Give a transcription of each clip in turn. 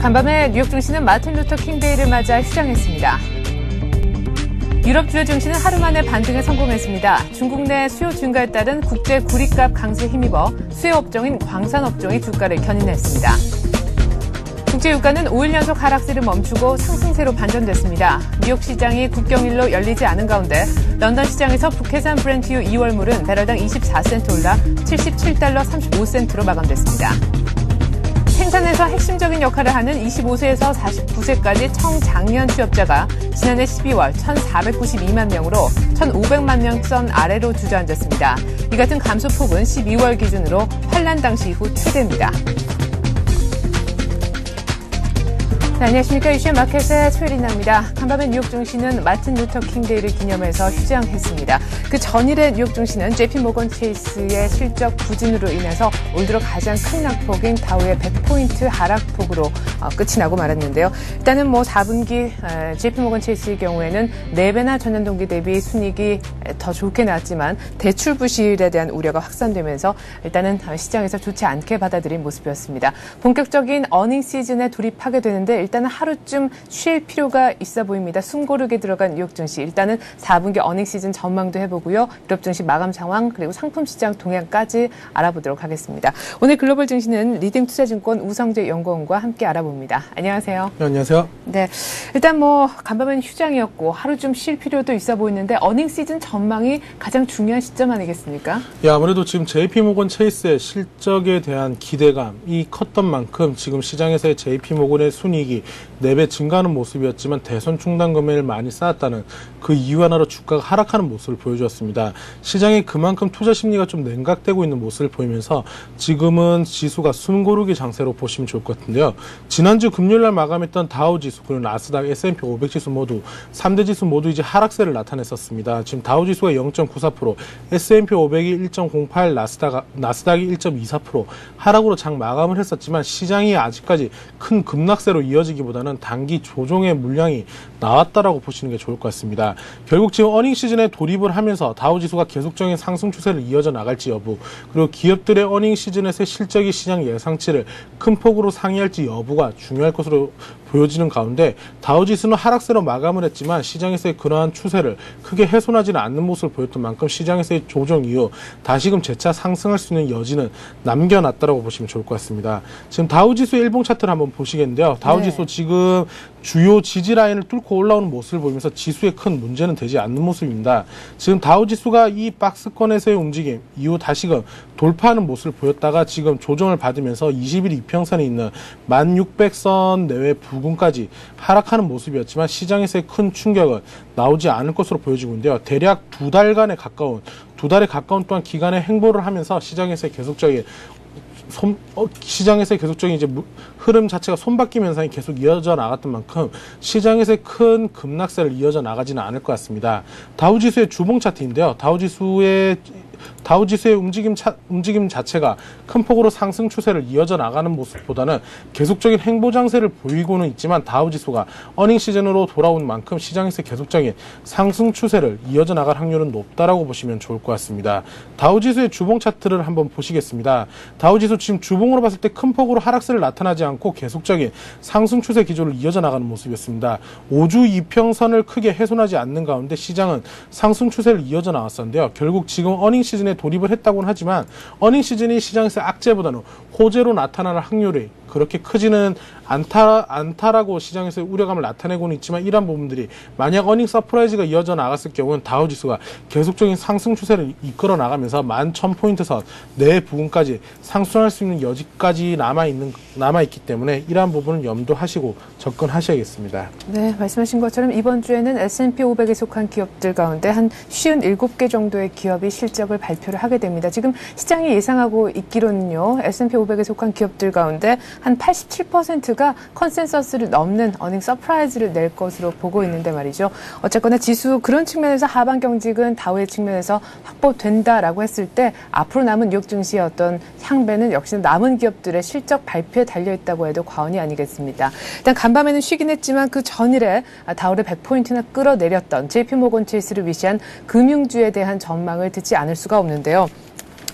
간밤에 뉴욕 증시는 마틴 루터 킹 데이를 맞아 휴장했습니다. 유럽 주요 증시는 하루 만에 반등에 성공했습니다. 중국 내 수요 증가에 따른 국제 구리값 강세에 힘입어 수요 업종인 광산 업종이 주가를 견인했습니다. 국제 유가는 5일 연속 하락세를 멈추고 상승세로 반전됐습니다. 뉴욕 시장이 국경일로 열리지 않은 가운데 런던 시장에서 북해산 브렌트유 2월물은 배럴당 24센트 올라 77달러 35센트로 마감됐습니다. 생산에서 핵심적인 역할을 하는 25세에서 49세까지 청장년 취업자가 지난해 12월 1,492만 명으로 1,500만 명 선 아래로 주저앉았습니다. 이 같은 감소폭은 12월 기준으로 환란 당시 이후 최대입니다. 네, 안녕하십니까. 이슈의 마켓의 최리나입니다. 간밤에 뉴욕 증시는 마틴 루터 킹 데이를 기념해서 휴장했습니다. 그 전일의 뉴욕 증시는 JP모건 체이스의 실적 부진으로 인해서 올 들어 가장 큰 낙폭인 다우의 100포인트 하락폭으로 끝이 나고 말았는데요. 일단은 4분기 JP모건 체이스의 경우에는 4배나 전년 동기 대비 순이익이 더 좋게 나왔지만 대출 부실에 대한 우려가 확산되면서 일단은 시장에서 좋지 않게 받아들인 모습이었습니다. 본격적인 어닝 시즌에 돌입하게 되는데 일단은 하루쯤 쉴 필요가 있어 보입니다. 숨 고르게 들어간 뉴욕 증시. 일단은 4분기 어닝 시즌 전망도 해보고요. 유럽 증시 마감 상황 그리고 상품 시장 동향까지 알아보도록 하겠습니다. 오늘 글로벌 증시는 리딩투자증권 우성재 연구원과 함께 알아봅니다. 안녕하세요. 네, 안녕하세요. 네, 일단 간밤에는 휴장이었고 하루 좀 쉴 필요도 있어 보이는데 어닝 시즌 전망이 가장 중요한 시점 아니겠습니까? 예, 아무래도 지금 JP모건 체이스의 실적에 대한 기대감이 컸던 만큼 지금 시장에서의 JP모건의 순이익이 4배 증가하는 모습이었지만 대선 충당 금액을 많이 쌓았다는 그 이유 하나로 주가가 하락하는 모습을 보여주었습니다. 시장이 그만큼 투자 심리가 좀 냉각되고 있는 모습을 보이면서 지금은 지수가 숨고르기 장세로 보시면 좋을 것 같은데요. 지난주 금요일날 마감했던 다우지수 그리고 나스닥, S&P 500 지수 모두 3대 지수 모두 이제 하락세를 나타냈었습니다. 지금 다우지수가 0.94%, S&P 500이 1.08%, 나스닥이 1.24% 하락으로 장 마감을 했었지만 시장이 아직까지 큰 급락세로 이어지기보다는 단기 조정의 물량이 나왔다라고 보시는 게 좋을 것 같습니다. 결국 지금 어닝 시즌에 돌입을 하면서 다우지수가 계속적인 상승 추세를 이어져 나갈지 여부, 그리고 기업들의 어닝 시즌에서의 실적이 시장 예상치를 큰 폭으로 상회할지 여부가 중요할 것으로 보여지는 가운데 다우지수는 하락세로 마감을 했지만 시장에서의 그러한 추세를 크게 훼손하지는 않는 모습을 보였던 만큼 시장에서의 조정 이후 다시금 재차 상승할 수 있는 여지는 남겨놨다고 보시면 좋을 것 같습니다. 지금 다우지수 일봉 차트를 한번 보시겠는데요. 다우지수 지금 주요 지지 라인을 뚫고 올라오는 모습을 보이면서 지수에 큰 문제는 되지 않는 모습입니다. 지금 다우지수가 이 박스권에서의 움직임 이후 다시금 돌파하는 모습을 보였다가 지금 조정을 받으면서 20일 이평선에 있는 1600선 내외 부근까지 하락하는 모습이었지만 시장에서의 큰 충격은 나오지 않을 것으로 보여지고 있는데요. 대략 두 달에 가까운 또한 기간의 행보를 하면서 시장에서의 계속적인 이제 흐름 자체가 손바뀜 현상이 계속 이어져 나갔던 만큼 시장에서의 큰 급락세를 이어져 나가지는 않을 것 같습니다. 다우지수의 주봉 차트인데요. 다우지수의 움직임 자체가 큰 폭으로 상승 추세를 이어져 나가는 모습보다는 계속적인 행보 장세를 보이고는 있지만 다우지수가 어닝 시즌으로 돌아온 만큼 시장에서 계속적인 상승 추세를 이어져 나갈 확률은 높다라고 보시면 좋을 것 같습니다. 다우지수의 주봉 차트를 한번 보시겠습니다. 다우지수 지금 주봉으로 봤을 때 큰 폭으로 하락세를 나타나지 않고 계속적인 상승 추세 기조를 이어져 나가는 모습이었습니다. 5주 이평선을 크게 훼손하지 않는 가운데 시장은 상승 추세를 이어져 나왔었는데요. 결국 지금 어닝 시즌에 돌입을 했다고는 하지만 어닝 시즌이 시장에서 악재보다는 호재로 나타날 확률이 그렇게 크지는 않다라고 시장에서 우려감을 나타내고는 있지만 이러한 부분들이 만약 어닝 서프라이즈가 이어져 나갔을 경우는 다우지수가 계속적인 상승 추세를 이끌어 나가면서 11,000포인트 선 내 부분까지 상승할 수 있는 여지까지 남아있기 때문에 이러한 부분을 염두하시고 접근하셔야겠습니다. 네, 말씀하신 것처럼 이번 주에는 S&P 500에 속한 기업들 가운데 한 57개 정도의 기업이 실적을 발표를 하게 됩니다. 지금 시장이 예상하고 있기로는요. S&P 500에 속한 기업들 가운데 한 87%가 컨센서스를 넘는 어닝 서프라이즈를 낼 것으로 보고 있는데 말이죠. 어쨌거나 지수 그런 측면에서 하반 경직은 다우의 측면에서 확보된다라고 했을 때 앞으로 남은 뉴욕 증시의 어떤 향배는 역시 남은 기업들의 실적 발표에 달려있다고 해도 과언이 아니겠습니다. 일단 간밤에는 쉬긴 했지만 그 전일에 다우를 100포인트나 끌어내렸던 JP모건 체이스를 위시한 금융주에 대한 전망을 듣지 않을 수가 없는데요.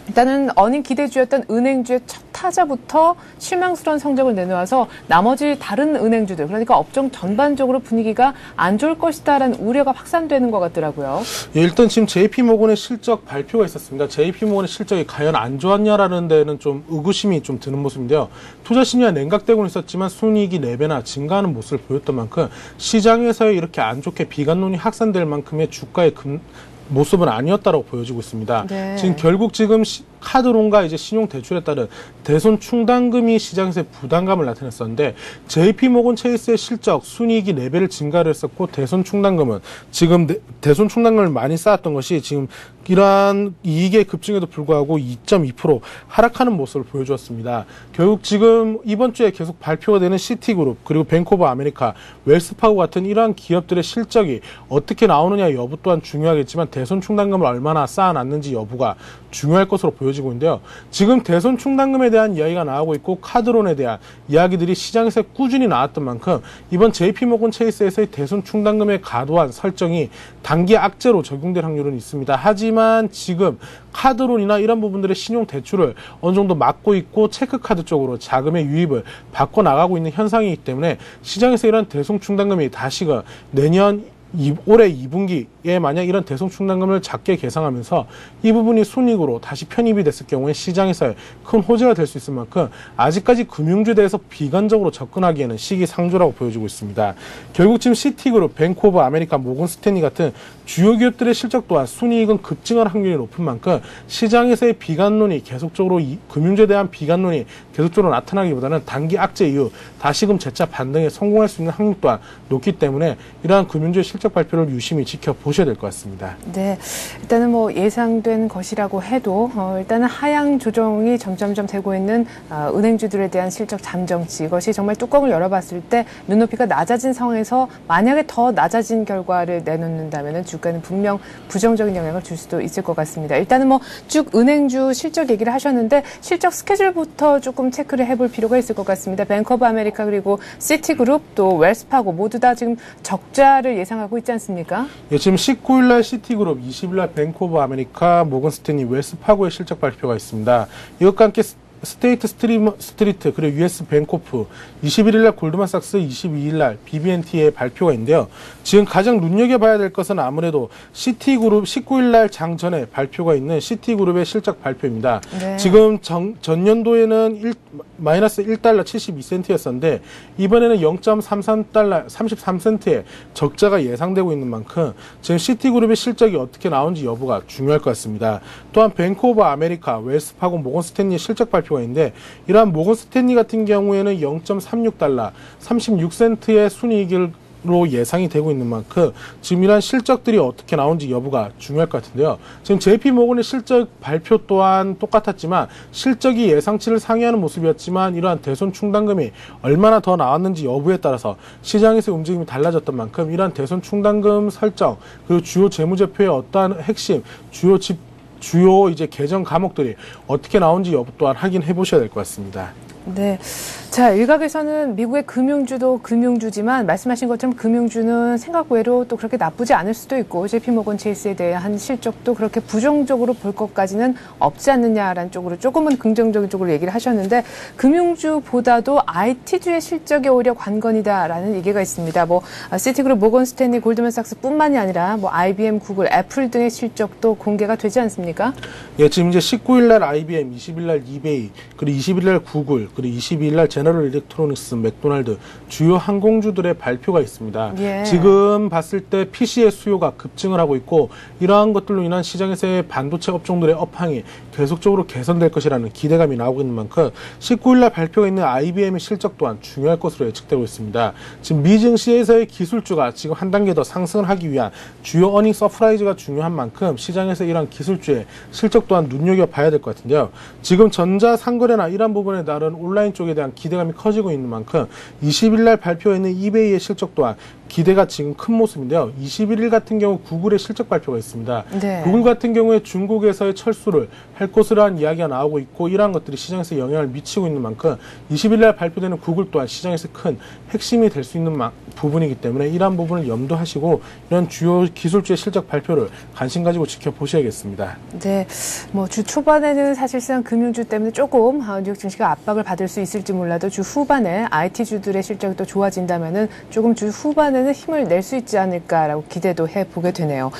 일단은 어닝 기대주였던 은행주의 첫 타자부터 실망스러운 성적을 내놓아서 나머지 다른 은행주들, 그러니까 업종 전반적으로 분위기가 안 좋을 것이다라는 우려가 확산되는 것 같더라고요. 예, 일단 지금 JP모건의 실적 발표가 있었습니다. JP모건의 실적이 과연 안 좋았냐라는 데는 좀 의구심이 좀 드는 모습인데요. 투자 심리가 냉각되고는 있었지만 순이익이 4배나 증가하는 모습을 보였던 만큼 시장에서 이렇게 안 좋게 비관론이 확산될 만큼의 주가의 모습은 아니었다고 보여지고 있습니다. 네. 지금 결국 카드론과 이제 신용대출에 따른 대손 충당금이 시장에서 부담감을 나타냈었는데 JP모건 체이스의 실적 순이익이 4배를 증가를 했었고 대손 충당금은 지금 대손 충당금을 많이 쌓았던 것이 지금 이러한 이익의 급증에도 불구하고 2.2% 하락하는 모습을 보여주었습니다. 결국 지금 이번 주에 계속 발표가 되는 시티그룹 그리고 뱅크 오브 아메리카, 웰스파고 같은 이러한 기업들의 실적이 어떻게 나오느냐 여부 또한 중요하겠지만 대손 충당금을 얼마나 쌓아놨는지 여부가 중요할 것으로 보여지고 있는데요. 지금 대손 충당금에 대한 이야기가 나오고 있고 카드론에 대한 이야기들이 시장에서 꾸준히 나왔던 만큼 이번 JP모건 체이스에서의 대손 충당금의 과도한 설정이 단기 악재로 적용될 확률은 있습니다. 하지만 지금 카드론이나 이런 부분들의 신용 대출을 어느 정도 막고 있고 체크카드 쪽으로 자금의 유입을 바꿔나가고 있는 현상이기 때문에 시장에서 이런 대손 충당금이 다시금 내년 올해 2분기에 만약 이런 대손 충당금을 작게 계상하면서 이 부분이 순이익으로 다시 편입이 됐을 경우에 시장에서 큰 호재가 될 수 있을 만큼 아직까지 금융주에 대해서 비관적으로 접근하기에는 시기상조라고 보여지고 있습니다. 결국 지금 시티그룹, 뱅크 오브 아메리카, 모건 스탠리 같은 주요 기업들의 실적 또한 순이익은 급증할 확률이 높은 만큼 시장에서의 비관론이 계속적으로 금융주에 대한 비관론이 계속적으로 나타나기보다는 단기 악재 이후 다시금 재차 반등에 성공할 수 있는 확률 또한 높기 때문에 이러한 금융주의 실적 발표를 유심히 지켜보셔야 될 것 같습니다. 네, 일단은 뭐 예상된 것이라고 해도 일단은 하향 조정이 점점점 되고 있는 은행주들에 대한 실적 잠정치, 이것이 정말 뚜껑을 열어봤을 때 눈높이가 낮아진 상황에서 만약에 더 낮아진 결과를 내놓는다면 주가는 분명 부정적인 영향을 줄 수도 있을 것 같습니다. 일단은 뭐 쭉 은행주 실적 얘기를 하셨는데 실적 스케줄부터 조금 체크를 해볼 필요가 있을 것 같습니다. 뱅크 오브 아메리카 그리고 시티그룹 또 웰스파고 모두 다 지금 적자를 예상하고 있지 않습니까? 예, 지금 19일날 시티그룹, 20일날 뱅크 오브 아메리카, 모건 스탠리, 웰스파고의 실적 발표가 있습니다. 이것과 함께 스테이트 스트리트 그리고 US 뱅코프 21일날 골드만삭스 22일날 BB&T의 발표가 있는데요. 지금 가장 눈여겨봐야 될 것은 아무래도 시티그룹 19일날 장 전에 발표가 있는 시티그룹의 실적 발표입니다. 네. 지금 전년도에는 마이너스 1달러 72센트였었는데 이번에는 0.33달러 33센트의 적자가 예상되고 있는 만큼 지금 시티그룹의 실적이 어떻게 나오는지 여부가 중요할 것 같습니다. 또한 뱅크 오브 아메리카, 웰스파고, 모건 스탠리 실적 발표가 있는데 이러한 모건 스탠리 같은 경우에는 0.36달러 36센트의 순이익을 로 예상이 되고 있는 만큼 지금 이러한 실적들이 어떻게 나오는지 여부가 중요할 것 같은데요. 지금 JP모건의 실적 발표 또한 똑같았지만 실적이 예상치를 상회하는 모습이었지만 이러한 대손 충당금이 얼마나 더 나왔는지 여부에 따라서 시장에서의 움직임이 달라졌던 만큼 이러한 대손 충당금 설정 그리고 주요 재무제표의 어떠한 핵심 주요 이제 개정 과목들이 어떻게 나오는지 여부 또한 확인해 보셔야 될 것 같습니다. 네. 자, 일각에서는 미국의 금융주도 금융주지만 말씀하신 것처럼 금융주는 생각 외로 또 그렇게 나쁘지 않을 수도 있고 JP모건 체이스에 대한 실적도 그렇게 부정적으로 볼 것까지는 없지 않느냐라는 쪽으로 조금은 긍정적인 쪽으로 얘기를 하셨는데 금융주보다도 IT주의 실적이 오히려 관건이다라는 얘기가 있습니다. 뭐 시티그룹, 모건 스탠리, 골드만삭스뿐만이 아니라 뭐 IBM, 구글, 애플 등의 실적도 공개가 되지 않습니까? 예, 지금 이제 19일날 IBM, 20일날 이베이, 그리고 21일날 구글, 그리고 22일날 제너럴 일렉트로닉스, 맥도날드 주요 항공주들의 발표가 있습니다. 예. 지금 봤을 때 PC의 수요가 급증을 하고 있고 이러한 것들로 인한 시장에서의 반도체 업종들의 업황이 계속적으로 개선될 것이라는 기대감이 나오고 있는 만큼 19일날 발표가 있는 IBM의 실적 또한 중요할 것으로 예측되고 있습니다. 지금 미증시에서의 기술주가 지금 한 단계 더 상승을 하기 위한 주요 어닝 서프라이즈가 중요한 만큼 시장에서 이러한 기술주의 실적 또한 눈여겨봐야 될 것 같은데요. 지금 전자 상거래나 이러한 부분에 따른 온라인 쪽에 대한 기대감이 커지고 있는 만큼 20일날 발표해 있는 이베이의 실적 또한 기대가 지금 큰 모습인데요. 21일 같은 경우 구글의 실적 발표가 있습니다. 네. 구글 같은 경우에 중국에서의 철수를 할 것으로 한 이야기가 나오고 있고 이러한 것들이 시장에서 영향을 미치고 있는 만큼 20일 날 발표되는 구글 또한 시장에서 큰 핵심이 될 수 있는 부분이기 때문에 이러한 부분을 염두하시고 이런 주요 기술주의 실적 발표를 관심 가지고 지켜보셔야겠습니다. 네, 뭐 주 초반에는 사실상 금융주 때문에 조금 뉴욕 증시가 압박을 받을 수 있을지 몰라도 주 후반에 IT주들의 실적이 또 좋아진다면은 조금 주 후반에는 힘을 낼 수 있지 않을까라고 기대도 해보게 되네요.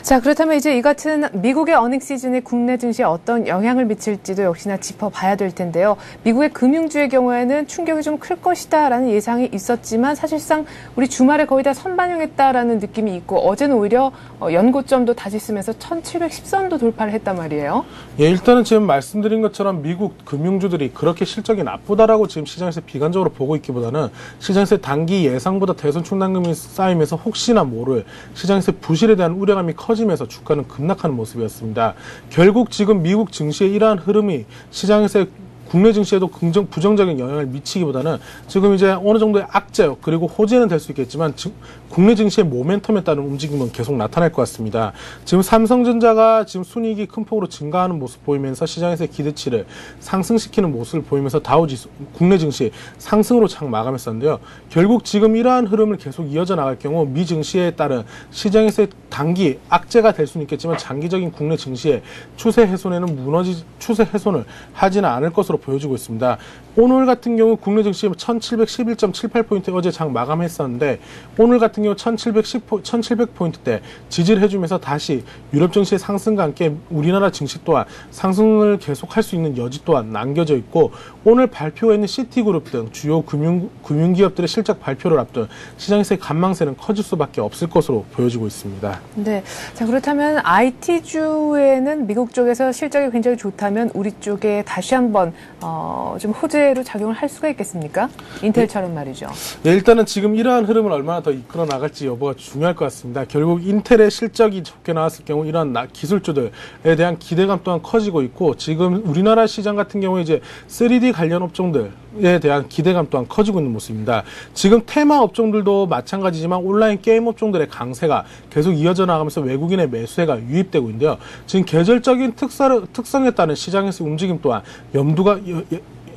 자, 그렇다면 이제 이 같은 미국의 어닝 시즌이 국내 증시에 어떤 영향을 미칠지도 역시나 짚어봐야 될 텐데요. 미국의 금융주의 경우에는 충격이 좀 클 것이다라는 예상이 있었지만 사실상 우리 주말에 거의 다 선반영했다라는 느낌이 있고 어제는 오히려 연고점도 다시 쓰면서 1710선도 돌파를 했단 말이에요. 예, 일단은 지금 말씀드린 것처럼 미국 금융주들이 그렇게 실적이 나쁘다라고 지금 시장에서 비관적으로 보고 있기보다는 시장에서 단기 예상보다 대선 충당금이 쌓이면서 혹시나 모를 시장에서 부실에 대한 우려감이 커지면서 주가는 급락하는 모습이었습니다. 결국 지금 미국 증시의 이러한 흐름이 시장에서의 국내 증시에도 부정적인 영향을 미치기보다는 지금 이제 어느 정도의 악재 그리고 호재는 될 수 있겠지만 국내 증시의 모멘텀에 따른 움직임은 계속 나타날 것 같습니다. 지금 삼성전자가 지금 순이익이 큰 폭으로 증가하는 모습 보이면서 시장에서의 기대치를 상승시키는 모습을 보이면서 다우지수 국내 증시 상승으로 착 마감했었는데요. 결국 지금 이러한 흐름을 계속 이어져 나갈 경우 미 증시에 따른 시장에서의 단기 악재가 될 수는 있겠지만 장기적인 국내 증시의 추세 훼손을 하지는 않을 것으로 보여지고 있습니다. 오늘 같은 경우 국내 증시 1711.78포인트 어제 장 마감했었는데 오늘 같은 경우 1700포인트대 지지를 해주면서 다시 유럽 증시의 상승과 함께 우리나라 증시 또한 상승을 계속할 수 있는 여지 또한 남겨져 있고 오늘 발표가 있는 시티그룹 등 주요 금융기업들의 실적 발표를 앞둔 시장에서의 관망세는 커질 수밖에 없을 것으로 보여지고 있습니다. 네, 자 그렇다면 IT주에는 미국 쪽에서 실적이 굉장히 좋다면 우리 쪽에 다시 한번 좀 호재로 작용을 할 수가 있겠습니까? 인텔처럼 말이죠. 네, 일단은 지금 이러한 흐름을 얼마나 더 이끌어 나갈지 여부가 중요할 것 같습니다. 결국 인텔의 실적이 좋게 나왔을 경우 이러한 기술주들에 대한 기대감 또한 커지고 있고 지금 우리나라 시장 같은 경우에 이제 3D 관련 업종들에 대한 기대감 또한 커지고 있는 모습입니다. 지금 테마 업종들도 마찬가지지만 온라인 게임 업종들의 강세가 계속 이어져 나가면서 외국인의 매수세가 유입되고 있는데요. 지금 계절적인 특성에 따른 시장에서의 움직임 또한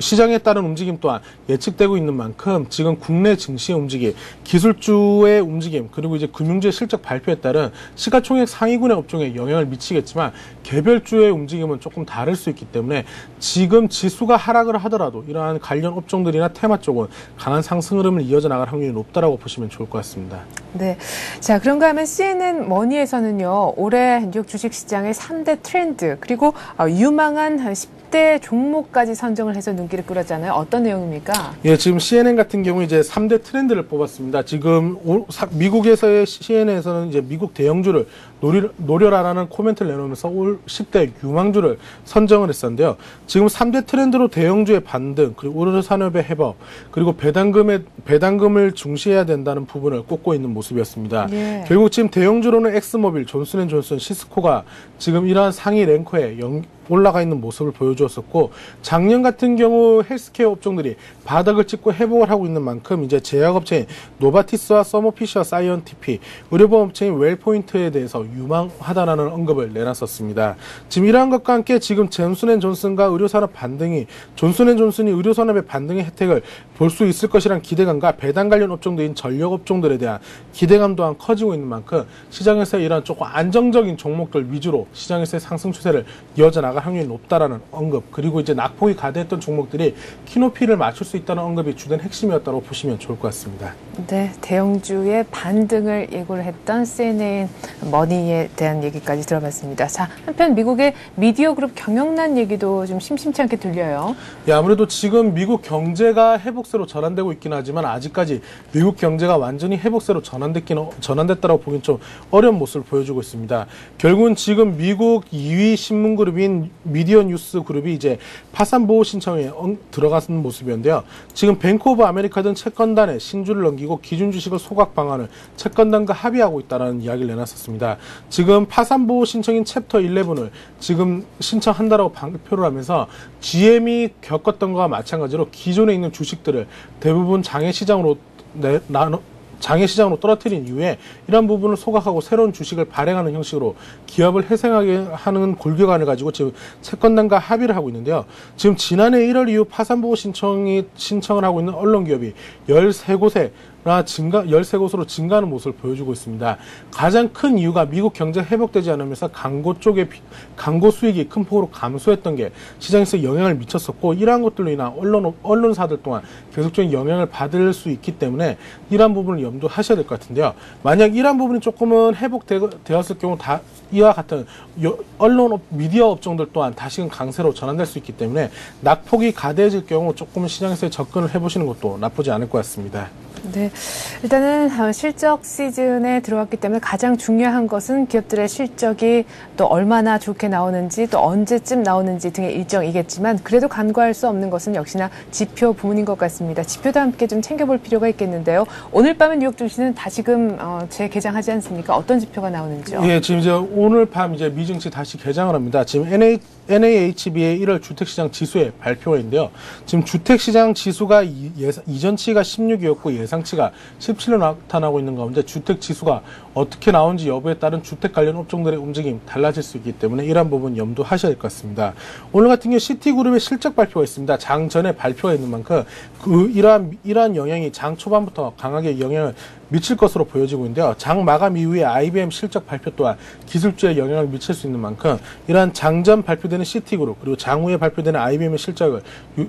시장에 따른 움직임 또한 예측되고 있는 만큼 지금 국내 증시의 움직임, 기술주의 움직임, 그리고 이제 금융주의 실적 발표에 따른 시가총액 상위군의 업종에 영향을 미치겠지만 개별주의 움직임은 조금 다를 수 있기 때문에 지금 지수가 하락을 하더라도 이러한 관련 업종들이나 테마 쪽은 강한 상승 흐름을 이어져 나갈 확률이 높다라고 보시면 좋을 것 같습니다. 네. 자, 그런가 하면 CNN 머니에서는요, 올해 뉴욕 주식시장의 3대 트렌드, 그리고 유망한 10대 종목까지 선정을 해서 눈길을 끌었잖아요. 어떤 내용입니까? 예, 지금 CNN 같은 경우 이제 3대 트렌드를 뽑았습니다. 지금 미국에서의 CNN에서는 이제 미국 대형주를 노려라라는 코멘트를 내놓으면서 올 10대 유망주를 선정을 했었는데요. 지금 3대 트렌드로 대형주의 반등, 그리고 의료산업의 회복, 그리고 배당금을 중시해야 된다는 부분을 꼽고 있는 모습이었습니다. 예. 결국 지금 대형주로는 엑스모빌, 존슨앤존슨, 시스코가 지금 이러한 상위 랭커에 올라가 있는 모습을 보여주었었고 작년 같은 경우 헬스케어 업종들이 바닥을 찍고 회복을 하고 있는 만큼 이제 제약업체인 노바티스와 서머피쉬와 사이언티픽, 의료보험 업체인 웰포인트에 대해서 유망하다라는 언급을 내놨었습니다. 지금 이러한 것과 함께 지금 존슨앤존슨과 의료산업 반등이 존슨앤존슨이 의료산업의 반등의 혜택을 볼 수 있을 것이란 기대감과 배당 관련 업종들인 전력 업종들에 대한 기대감 또한 커지고 있는 만큼 시장에서 이러한 조금 안정적인 종목들 위주로 시장에서의 상승 추세를 이어져 나갈 확률이 높다라는 언급, 그리고 이제 낙폭이 가대했던 종목들이 키높이를 맞출 수 있다는 언급이 주된 핵심이었다고 보시면 좋을 것 같습니다. 네, 대형주의 반등을 예고를 했던 CNN 머니에 대한 얘기까지 들어봤습니다. 자, 한편 미국의 미디어 그룹 경영난 얘기도 좀 심심치 않게 들려요. 예, 아무래도 지금 미국 경제가 회복세로 전환되고 있긴 하지만 아직까지 미국 경제가 완전히 회복세로 전환됐다고 보기엔 좀 어려운 모습을 보여주고 있습니다. 결국은 지금 미국 2위 신문그룹인 미디어 뉴스 그룹이 이제 파산 보호 신청에 들어가는 모습이었는데요. 지금 뱅크 오브 아메리카 등 채권단에 신주를 넘기고 기준 주식을 소각 방안을 채권단과 합의하고 있다는 이야기를 내놨었습니다. 지금 파산 보호 신청인 챕터 11을 지금 신청한다라고 발표를 하면서 GM이 겪었던 것과 마찬가지로 기존에 있는 주식들을 대부분 장외 시장으로 장외 시장으로 떨어뜨린 이후에 이러한 부분을 소각하고 새로운 주식을 발행하는 형식으로 기업을 회생하게 하는 골격안을 가지고 지금 채권단과 합의를 하고 있는데요. 지금 지난해 1월 이후 파산보고 신청을 하고 있는 언론 기업이 13곳으로 증가하는 모습을 보여주고 있습니다. 가장 큰 이유가 미국 경제 회복되지 않으면서 광고 수익이 큰 폭으로 감소했던 게 시장에서 영향을 미쳤었고, 이러한 것들로 인한 언론사들 또한 계속적인 영향을 받을 수 있기 때문에 이러한 부분을 염두하셔야 될 것 같은데요. 만약 이러한 부분이 조금은 회복되었을 경우 이와 같은 미디어 업종들 또한 다시금 강세로 전환될 수 있기 때문에 낙폭이 가대해질 경우 조금은 시장에서 접근을 해보시는 것도 나쁘지 않을 것 같습니다. 네, 일단은 실적 시즌에 들어왔기 때문에 가장 중요한 것은 기업들의 실적이 또 얼마나 좋게 나오는지 또 언제쯤 나오는지 등의 일정이겠지만, 그래도 간과할 수 없는 것은 역시나 지표 부문인 것 같습니다. 지표도 함께 좀 챙겨볼 필요가 있겠는데요. 오늘 밤에 뉴욕 증시는 다시금 재개장하지 않습니까? 어떤 지표가 나오는지요? 예, 지금 이제 오늘 밤 이제 미증시 다시 개장을 합니다. 지금 NAHB의 1월 주택시장 지수의 발표가 있는데요. 지금 주택시장 지수가 이전치가 16이었고 예상치가 17로 나타나고 있는 가운데 주택 지수가 어떻게 나오는지 여부에 따른 주택 관련 업종들의 움직임 달라질 수 있기 때문에 이러한 부분 염두하셔야 될 것 같습니다. 오늘 같은 경우 시티그룹의 실적 발표가 있습니다. 장 전에 발표가 있는 만큼 이러한 영향이 장 초반부터 강하게 영향을 미칠 것으로 보여지고 있는데요. 장 마감 이후에 IBM 실적 발표 또한 기술주에 영향을 미칠 수 있는 만큼 이러한 장전 발표되는 시티그룹 그리고 장후에 발표되는 IBM의 실적을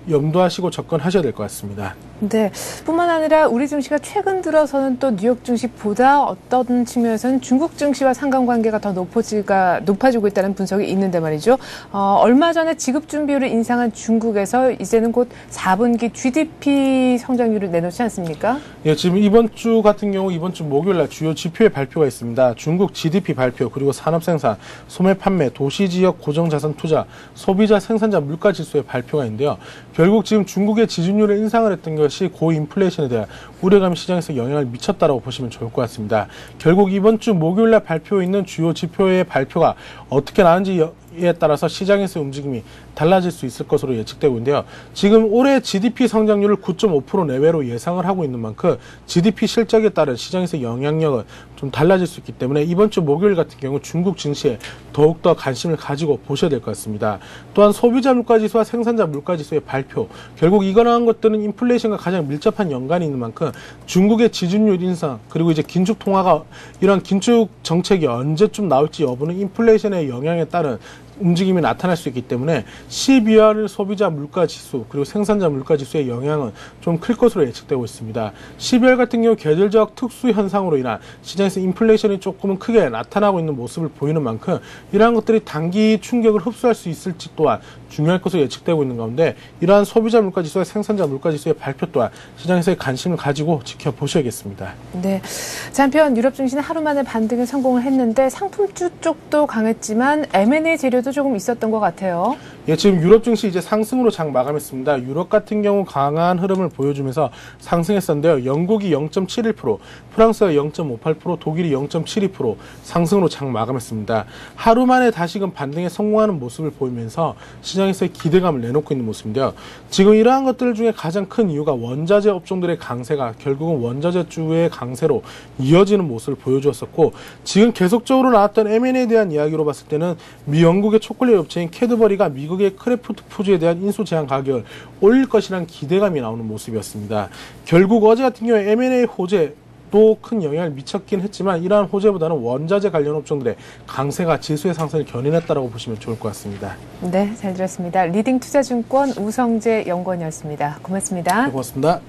염두하시고 접근하셔야 될 것 같습니다. 네, 뿐만 아니라 우리 증시가 최근 들어서는 또 뉴욕 증시보다 어떤 측면에서는 중국 증시와 상관관계가 더 높아지고 있다는 분석이 있는데 말이죠. 얼마 전에 지급 준비율을 인상한 중국에서 이제는 곧 4분기 GDP 성장률을 내놓지 않습니까? 예, 지금 이번 주 같은 경우 이번 주 목요일 날 주요 지표의 발표가 있습니다. 중국 GDP 발표, 그리고 산업생산, 소매 판매, 도시지역 고정자산 투자, 소비자 생산자 물가 지수의 발표가 있는데요. 결국 지금 중국의 지준율을 인상을 했던 것이 고인플레이션에 대한 우려감이 시장에서 영향을 미쳤다라고 보시면 좋을 것 같습니다. 결국 이번 주 목요일 날 발표 있는 주요 지표의 발표가 어떻게 나는지에 따라서 시장에서의 움직임이 달라질 수 있을 것으로 예측되고 있는데요. 지금 올해 GDP 성장률을 9.5% 내외로 예상을 하고 있는 만큼 GDP 실적에 따른 시장에서 영향력은 좀 달라질 수 있기 때문에 이번 주 목요일 같은 경우 중국 증시에 더욱더 관심을 가지고 보셔야 될 것 같습니다. 또한 소비자 물가지수와 생산자 물가지수의 발표, 결국 이러한 것들은 인플레이션과 가장 밀접한 연관이 있는 만큼 중국의 지준율 인상 그리고 이제 긴축 통화가 이런 긴축 정책이 언제쯤 나올지 여부는 인플레이션의 영향에 따른 움직임이 나타날 수 있기 때문에 12월 소비자 물가지수 그리고 생산자 물가지수의 영향은 좀 클 것으로 예측되고 있습니다. 12월 같은 경우 계절적 특수 현상으로 인한 시장에서 인플레이션이 조금은 크게 나타나고 있는 모습을 보이는 만큼 이러한 것들이 단기 충격을 흡수할 수 있을지 또한 중요할 것으로 예측되고 있는 가운데 이러한 소비자 물가지수와 생산자 물가지수의 발표 또한 시장에서의 관심을 가지고 지켜보셔야겠습니다. 네. 한편 유럽 증시는 하루 만에 반등에 성공을 했는데 상품주 쪽도 강했지만 M&A 재료도 조금 있었던 것 같아요. 예, 지금 유럽 증시 이제 상승으로 장 마감했습니다. 유럽 같은 경우 강한 흐름을 보여주면서 상승했었는데요. 영국이 0.71%, 프랑스가 0.58%, 독일이 0.72% 상승으로 장 마감했습니다. 하루 만에 다시금 반등에 성공하는 모습을 보이면서 시장에서의 기대감을 내놓고 있는 모습인데요. 지금 이러한 것들 중에 가장 큰 이유가 원자재 업종들의 강세가 결국은 원자재주의 강세로 이어지는 모습을 보여주었었고, 지금 계속적으로 나왔던 M&A에 대한 이야기로 봤을 때는 영국의 초콜릿 업체인 캐드버리가 미국의 크래프트 푸드에 대한 인수 제한 가격을 올릴 것이라는 기대감이 나오는 모습이었습니다. 결국 어제 같은 경우에 M&A 호재도 큰 영향을 미쳤긴 했지만 이러한 호재보다는 원자재 관련 업종들의 강세가 지수의 상승을 견인했다고 보시면 좋을 것 같습니다. 네, 잘 들었습니다. 리딩투자증권 우성재 연구원이었습니다. 고맙습니다. 네, 고맙습니다.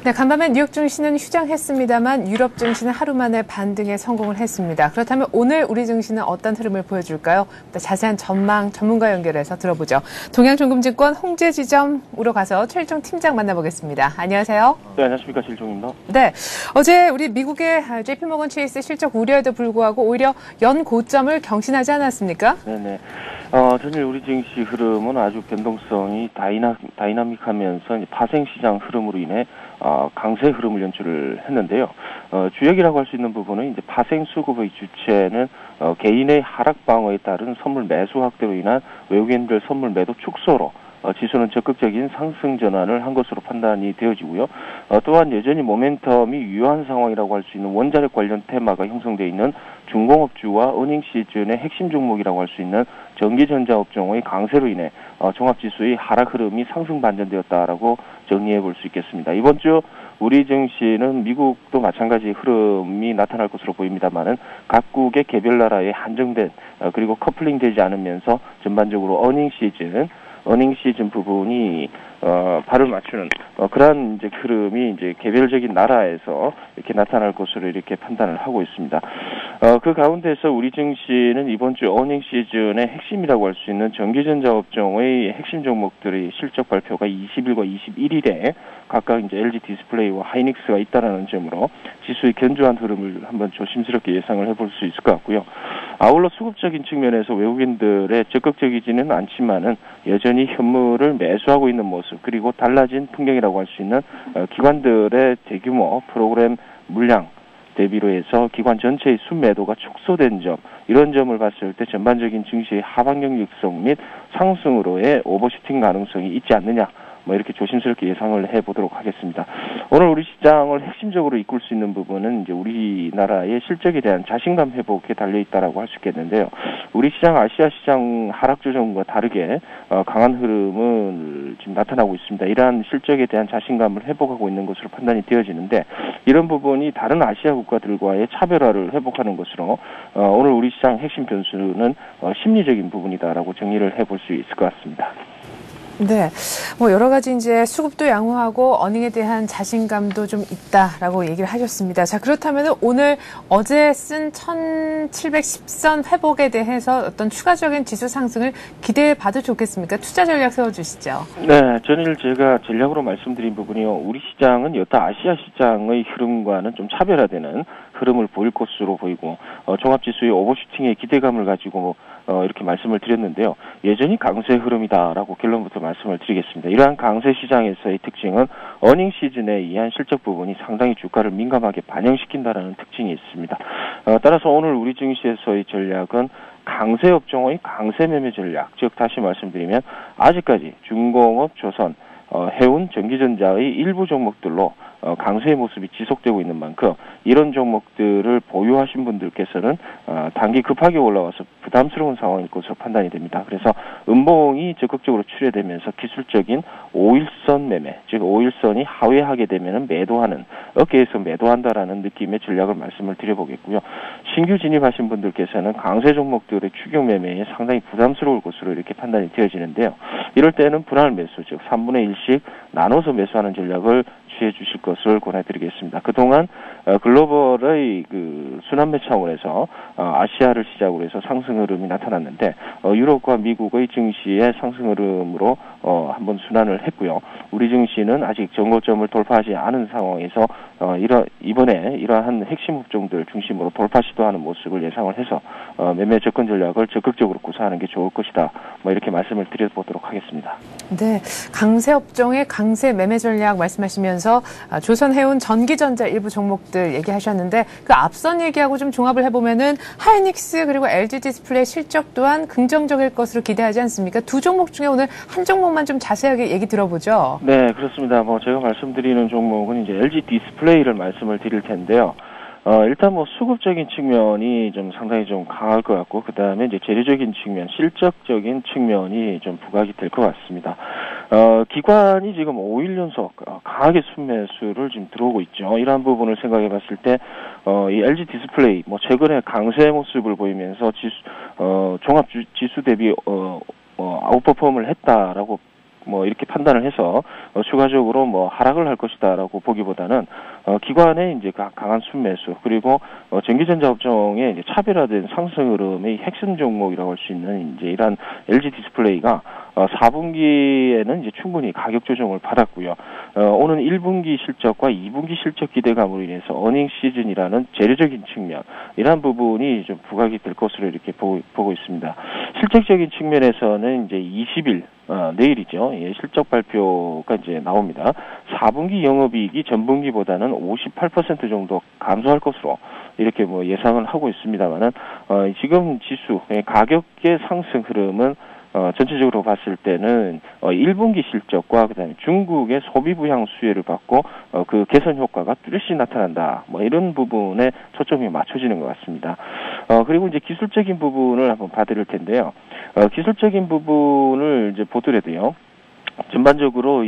네, 간밤에 뉴욕 증시는 휴장했습니다만 유럽 증시는 하루 만에 반등에 성공을 했습니다. 그렇다면 오늘 우리 증시는 어떤 흐름을 보여줄까요? 자세한 전망 전문가 연결해서 들어보죠. 동양증권증권 홍제지점으로 가서 최일종 팀장 만나보겠습니다. 안녕하세요. 네, 안녕하십니까. 최일종입니다. 네, 어제 우리 미국의 JP모건 체이스 실적 우려에도 불구하고 오히려 연 고점을 경신하지 않았습니까? 네네. 전일 우리 증시 흐름은 아주 변동성이 다이나믹하면서 파생시장 흐름으로 인해 강세 흐름을 연출을 했는데요. 주역이라고 할 수 있는 부분은 이제 파생 수급의 주체는 개인의 하락 방어에 따른 선물 매수 확대로 인한 외국인들 선물 매도 축소로 지수는 적극적인 상승 전환을 한 것으로 판단이 되어지고요. 또한 여전히 모멘텀이 유효한 상황이라고 할 수 있는 원자력 관련 테마가 형성되어 있는 중공업주와 어닝 시즌의 핵심 종목이라고 할 수 있는 전기전자 업종의 강세로 인해 종합지수의 하락 흐름이 상승 반전되었다라고 정리해 볼 수 있겠습니다. 이번 주 우리 증시는 미국도 마찬가지 흐름이 나타날 것으로 보입니다만은 각국의 개별 나라의 한정된 그리고 커플링되지 않으면서 전반적으로 어닝 시즌 부분이 발을 맞추는 그러한 이제 흐름이 이제 개별적인 나라에서 이렇게 나타날 것으로 이렇게 판단을 하고 있습니다. 그 가운데서 우리 증시는 이번 주 어닝 시즌의 핵심이라고 할 수 있는 전기전자 업종의 핵심 종목들의 실적 발표가 20일과 21일에 각각 이제 LG 디스플레이와 하이닉스가 있다라는 점으로 지수의 견조한 흐름을 한번 조심스럽게 예상을 해볼 수 있을 것 같고요. 아울러 수급적인 측면에서 외국인들의 적극적이지는 않지만은 여전히 현물을 매수하고 있는 모습, 그리고 달라진 풍경이라고 할 수 있는 기관들의 대규모 프로그램 물량 대비로 해서 기관 전체의 순매도가 축소된 점, 이런 점을 봤을 때 전반적인 증시의 하반경 육성 및 상승으로의 오버슈팅 가능성이 있지 않느냐, 이렇게 조심스럽게 예상을 해보도록 하겠습니다. 오늘 우리 시장을 핵심적으로 이끌 수 있는 부분은 이제 우리나라의 실적에 대한 자신감 회복에 달려 있다라고 할 수 있겠는데요. 우리 시장, 아시아 시장 하락 조정과 다르게 강한 흐름을 지금 나타나고 있습니다. 이러한 실적에 대한 자신감을 회복하고 있는 것으로 판단이 되어지는데, 이런 부분이 다른 아시아 국가들과의 차별화를 회복하는 것으로 오늘 우리 시장 핵심 변수는 심리적인 부분이다라고 정리를 해볼 수 있을 것 같습니다. 네, 여러 가지 이제 수급도 양호하고 어닝에 대한 자신감도 좀 있다라고 얘기를 하셨습니다. 자, 그렇다면 오늘 어제 쓴 1710선 회복에 대해서 어떤 추가적인 지수 상승을 기대해 봐도 좋겠습니까? 투자 전략 세워주시죠. 네, 전일 제가 전략으로 말씀드린 부분이요. 우리 시장은 여타 아시아 시장의 흐름과는 좀 차별화되는 흐름을 보일 것으로 보이고, 종합지수의 오버슈팅의 기대감을 가지고 이렇게 말씀을 드렸는데요. 여전히 강세 흐름이다라고 결론부터 말씀을 드리겠습니다. 이러한 강세 시장에서의 특징은 어닝 시즌에 의한 실적 부분이 상당히 주가를 민감하게 반영시킨다라는 특징이 있습니다. 따라서 오늘 우리 증시에서의 전략은 강세 업종의 강세 매매 전략, 즉 다시 말씀드리면 아직까지 중공업, 조선, 해운, 전기전자의 일부 종목들로 강세의 모습이 지속되고 있는 만큼 이런 종목들을 보유하신 분들께서는 단기 급하게 올라와서 부담스러운 상황일 것으로 판단이 됩니다. 그래서 음봉이 적극적으로 출회되면서 기술적인 5일선 매매, 즉 5일선이 하회하게 되면 매도하는, 어깨에서 매도한다라는 느낌의 전략을 말씀을 드려보겠고요. 신규 진입하신 분들께서는 강세 종목들의 추격 매매에 상당히 부담스러울 것으로 이렇게 판단이 되어지는데요. 이럴 때는 분할 매수, 즉 3분의 1씩 나눠서 매수하는 전략을 취해 주실 것을 권해드리겠습니다. 그동안 글로벌의 순환매 차원에서 아시아를 시작으로 해서 상승 흐름이 나타났는데 유럽과 미국의 증시의 상승 흐름으로 한번 순환을 했고요. 우리 증시는 아직 전고점을 돌파하지 않은 상황에서 이번에 이러한 핵심 업종들 중심으로 돌파 시도하는 모습을 예상을 해서 매매 접근 전략을 적극적으로 구사하는 게 좋을 것이다. 이렇게 말씀을 드려보도록 하겠습니다. 네, 강세 업종의 강세 매매 전략 말씀하시면서 조선, 해운, 전기전자 일부 종목들 얘기하셨는데 그 앞선 얘기하고 좀 종합을 해보면은 하이닉스 그리고 LG 디스플레이 실적 또한 긍정적일 것으로 기대하지 않습니까? 두 종목 중에 오늘 한 종목만 좀 자세하게 얘기 들어보죠. 네, 그렇습니다. 제가 말씀드리는 종목은 이제 LG 디스플레이를 말씀을 드릴 텐데요. 일단 수급적인 측면이 좀 상당히 좀 강할 것 같고, 그 다음에 이제 재료적인 측면, 실적적인 측면이 좀 부각이 될 것 같습니다. 기관이 지금 5일 연속 강하게 순매수를 지금 들어오고 있죠. 이러한 부분을 생각해 봤을 때, 이 LG 디스플레이, 최근에 강세 모습을 보이면서 종합 지수 대비, 아웃퍼폼을 했다라고 뭐 이렇게 판단을 해서 추가적으로 뭐 하락을 할 것이다라고 보기보다는 기관의 이제 강한 순매수 그리고 전기전자 업종의 이제 차별화된 상승 흐름의 핵심 종목이라고 할 수 있는 이제 이러한 LG 디스플레이가 4분기에는 이제 충분히 가격 조정을 받았고요. 오는 1분기 실적과 2분기 실적 기대감으로 인해서 어닝 시즌이라는 재료적인 측면 이러한 부분이 좀 부각이 될 것으로 이렇게 보고 있습니다. 실적적인 측면에서는 이제 20일 내일이죠. 예, 실적 발표가 이제 나옵니다. 4분기 영업이익이 전분기보다는 58% 정도 감소할 것으로 이렇게 뭐 예상을 하고 있습니다만은 지금 지수 가격의 상승 흐름은 전체적으로 봤을 때는 1분기 실적과 그다음에 중국의 소비 부양 수혜를 받고 그 개선 효과가 뚜렷이 나타난다. 뭐 이런 부분에 초점이 맞춰지는 것 같습니다. 그리고 이제 기술적인 부분을 한번 봐드릴 텐데요. 기술적인 부분을 이제 보더라도요. 전반적으로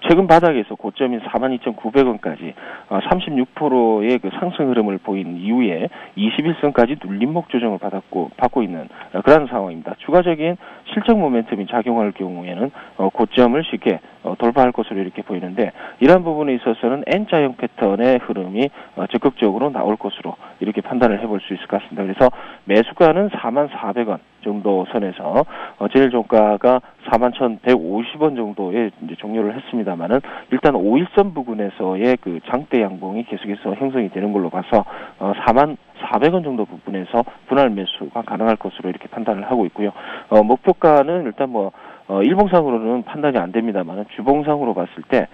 최근 바닥에서 고점인 42,900원까지 36%의 그 상승 흐름을 보인 이후에 21선까지 눌림목 조정을 받고 있는 그런 상황입니다. 추가적인 실적 모멘텀이 작용할 경우에는 고점을 쉽게 돌파할 것으로 이렇게 보이는데 이러한 부분에 있어서는 N자형 패턴의 흐름이 적극적으로 나올 것으로 이렇게 판단을 해볼 수 있을 것 같습니다. 그래서 매수가는 44,000원 정도 선에서 제일 종가가 41,150원 정도에 이제 종료를 했습니다만은 일단 5일선 부근에서의 그 장대 양봉이 계속해서 형성이 되는 걸로 봐서 44,000원 정도 부분에서 분할 매수가 가능할 것으로 이렇게 판단을 하고 있고요. 목표가는 일단 일봉상으로는 판단이 안 됩니다만 주봉상으로 봤을 때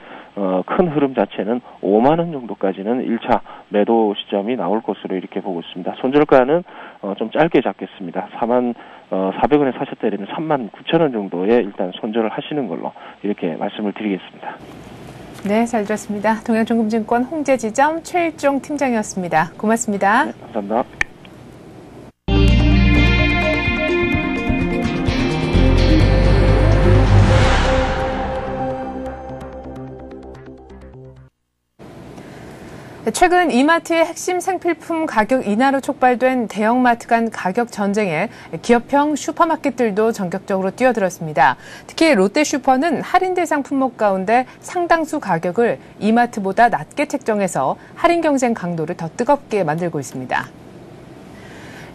큰 흐름 자체는 5만 원 정도까지는 1차 매도 시점이 나올 것으로 이렇게 보고 있습니다. 손절가는 좀 짧게 잡겠습니다. 44,000원에 사셨다면 39,000원 정도에 일단 손절을 하시는 걸로 이렇게 말씀을 드리겠습니다. 네, 잘 들었습니다. 동양증권증권 홍제지점 최일종 팀장이었습니다. 고맙습니다. 네, 감사합니다. 최근 이마트의 핵심 생필품 가격 인하로 촉발된 대형마트 간 가격 전쟁에 기업형 슈퍼마켓들도 전격적으로 뛰어들었습니다. 특히 롯데슈퍼는 할인 대상 품목 가운데 상당수 가격을 이마트보다 낮게 책정해서 할인 경쟁 강도를 더 뜨겁게 만들고 있습니다.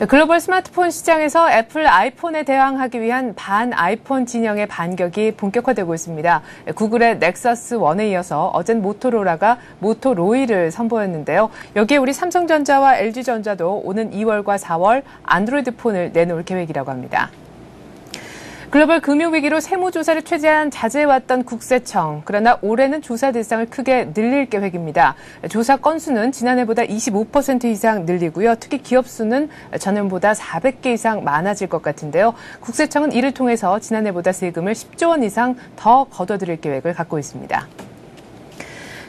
글로벌 스마트폰 시장에서 애플 아이폰에 대항하기 위한 반 아이폰 진영의 반격이 본격화되고 있습니다. 구글의 넥서스 1에 이어서 어젠 모토로라가 모토로이를 선보였는데요. 여기에 우리 삼성전자와 LG전자도 오는 2월과 4월 안드로이드 폰을 내놓을 계획이라고 합니다. 글로벌 금융위기로 세무조사를 최대한 자제해왔던 국세청. 그러나 올해는 조사 대상을 크게 늘릴 계획입니다. 조사 건수는 지난해보다 25% 이상 늘리고요. 특히 기업 수는 전년보다 400개 이상 많아질 것 같은데요. 국세청은 이를 통해서 지난해보다 세금을 10조 원 이상 더 걷어들일 계획을 갖고 있습니다.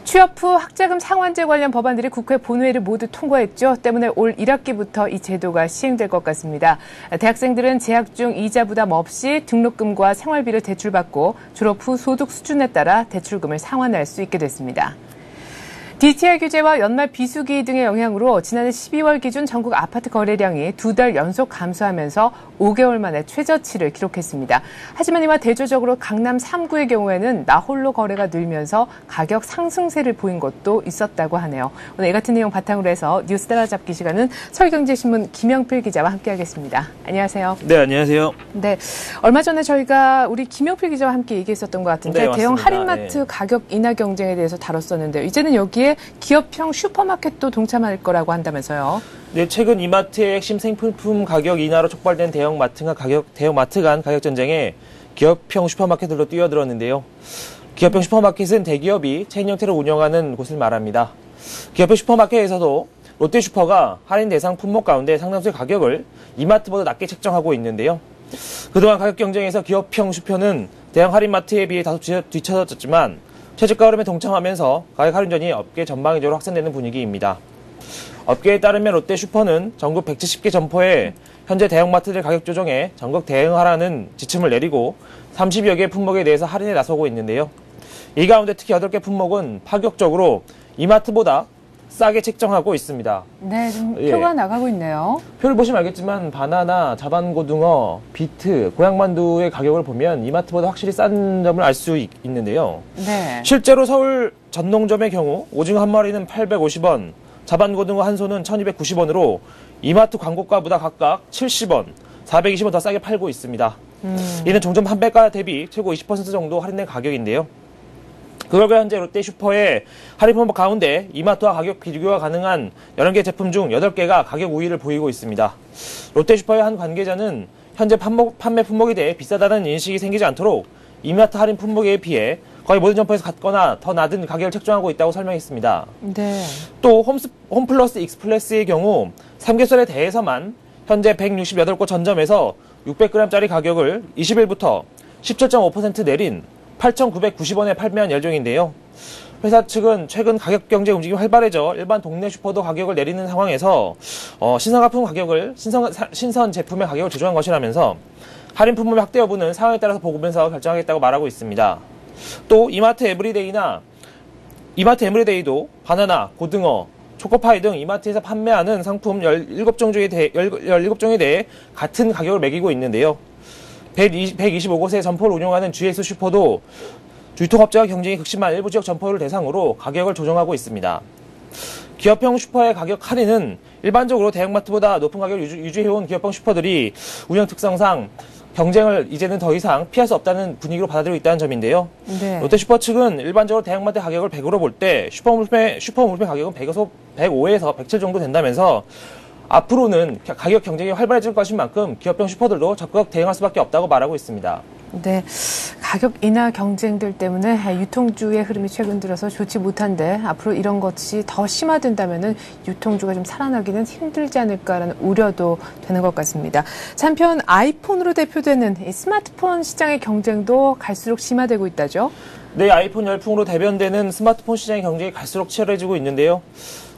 취업 후 학자금 상환제 관련 법안들이 국회 본회의를 모두 통과했죠. 때문에 올 1학기부터 이 제도가 시행될 것 같습니다. 대학생들은 재학 중 이자 부담 없이 등록금과 생활비를 대출받고 졸업 후 소득 수준에 따라 대출금을 상환할 수 있게 됐습니다. DTI 규제와 연말 비수기 등의 영향으로 지난해 12월 기준 전국 아파트 거래량이 2달 연속 감소하면서 5개월 만에 최저치를 기록했습니다. 하지만 이와 대조적으로 강남 3구의 경우에는 나홀로 거래가 늘면서 가격 상승세를 보인 것도 있었다고 하네요. 오늘 이 같은 내용 바탕으로 해서 뉴스 따라잡기 시간은 서울경제신문 김영필 기자와 함께하겠습니다. 안녕하세요. 네, 안녕하세요. 네, 얼마 전에 저희가 우리 김영필 기자와 함께 얘기했었던 것 같은데 네, 대형 맞습니다. 할인마트 네. 가격 인하 경쟁에 대해서 다뤘었는데요. 이제는 여기에 기업형 슈퍼마켓도 동참할 거라고 한다면서요. 네, 최근 이마트의 핵심 생필품 가격 인하로 촉발된 대형마트 간 가격 전쟁에 기업형 슈퍼마켓들도 뛰어들었는데요. 기업형 슈퍼마켓은 대기업이 체인 형태로 운영하는 곳을 말합니다. 기업형 슈퍼마켓에서도 롯데슈퍼가 할인 대상 품목 가운데 상당수의 가격을 이마트보다 낮게 책정하고 있는데요. 그동안 가격 경쟁에서 기업형 슈퍼는 대형 할인마트에 비해 다소 뒤처졌지만 최저가 흐름에 동참하면서 가격 할인전이 업계 전방위적으로 확산되는 분위기입니다. 업계에 따르면 롯데슈퍼는 전국 170개 점포에 현재 대형마트들 가격 조정에 전국 대응하라는 지침을 내리고 30여 개 품목에 대해서 할인에 나서고 있는데요. 이 가운데 특히 8개 품목은 파격적으로 이마트보다 싸게 책정하고 있습니다. 네, 좀 예. 표가 나가고 있네요. 표를 보시면 알겠지만 바나나, 자반고등어, 비트, 고향만두의 가격을 보면 이마트보다 확실히 싼 점을 알 수 있는데요. 네. 실제로 서울 전농점의 경우 오징어 한 마리는 850원, 자반고등어 한 소는 1290원으로 이마트 광고가보다 각각 70원, 420원 더 싸게 팔고 있습니다. 이는 종점 판매가 대비 최고 20% 정도 할인된 가격인데요. 그 결과 현재 롯데 슈퍼의 할인 품목 가운데 이마트와 가격 비교가 가능한 11개 제품 중 8개가 가격 우위를 보이고 있습니다. 롯데 슈퍼의 한 관계자는 현재 판매 품목에 대해 비싸다는 인식이 생기지 않도록 이마트 할인 품목에 비해 거의 모든 점포에서 같거나 더 낮은 가격을 책정하고 있다고 설명했습니다. 네. 또 홈플러스 익스플레스의 경우 삼겹살에 대해서만 현재 168곳 전점에서 600g짜리 가격을 20일부터 17.5% 내린 8,990원에 판매한 예정인데요. 회사 측은 최근 가격 경제 움직임이 활발해져 일반 동네 슈퍼도 가격을 내리는 상황에서 신선 제품의 가격을 조정한 것이라면서 할인 품목의 확대 여부는 상황에 따라서 보면서 결정하겠다고 말하고 있습니다. 또 이마트 에브리데이도 바나나, 고등어, 초코파이 등 이마트에서 판매하는 상품 17종에 대해 같은 가격을 매기고 있는데요. 125곳의 점포를 운영하는 GS 슈퍼도 유통업체와 경쟁이 극심한 일부 지역 점포를 대상으로 가격을 조정하고 있습니다. 기업형 슈퍼의 가격 할인은 일반적으로 대형마트보다 높은 가격을 유지해온 기업형 슈퍼들이 운영 특성상 경쟁을 이제는 더 이상 피할 수 없다는 분위기로 받아들이고 있다는 점인데요. 네. 롯데 슈퍼 측은 일반적으로 대형마트 가격을 100으로 볼 때 슈퍼물품의 가격은 105에서 107 정도 된다면서 앞으로는 가격 경쟁이 활발해질 것인 만큼 기업형 슈퍼들도 적극 대응할 수밖에 없다고 말하고 있습니다. 네, 가격 인하 경쟁들 때문에 유통주의 흐름이 최근 들어서 좋지 못한데 앞으로 이런 것이 더 심화된다면 유통주가 좀 살아나기는 힘들지 않을까라는 우려도 되는 것 같습니다. 한편 아이폰으로 대표되는 이 스마트폰 시장의 경쟁도 갈수록 심화되고 있다죠? 네, 아이폰 열풍으로 대변되는 스마트폰 시장의 경쟁이 갈수록 치열해지고 있는데요.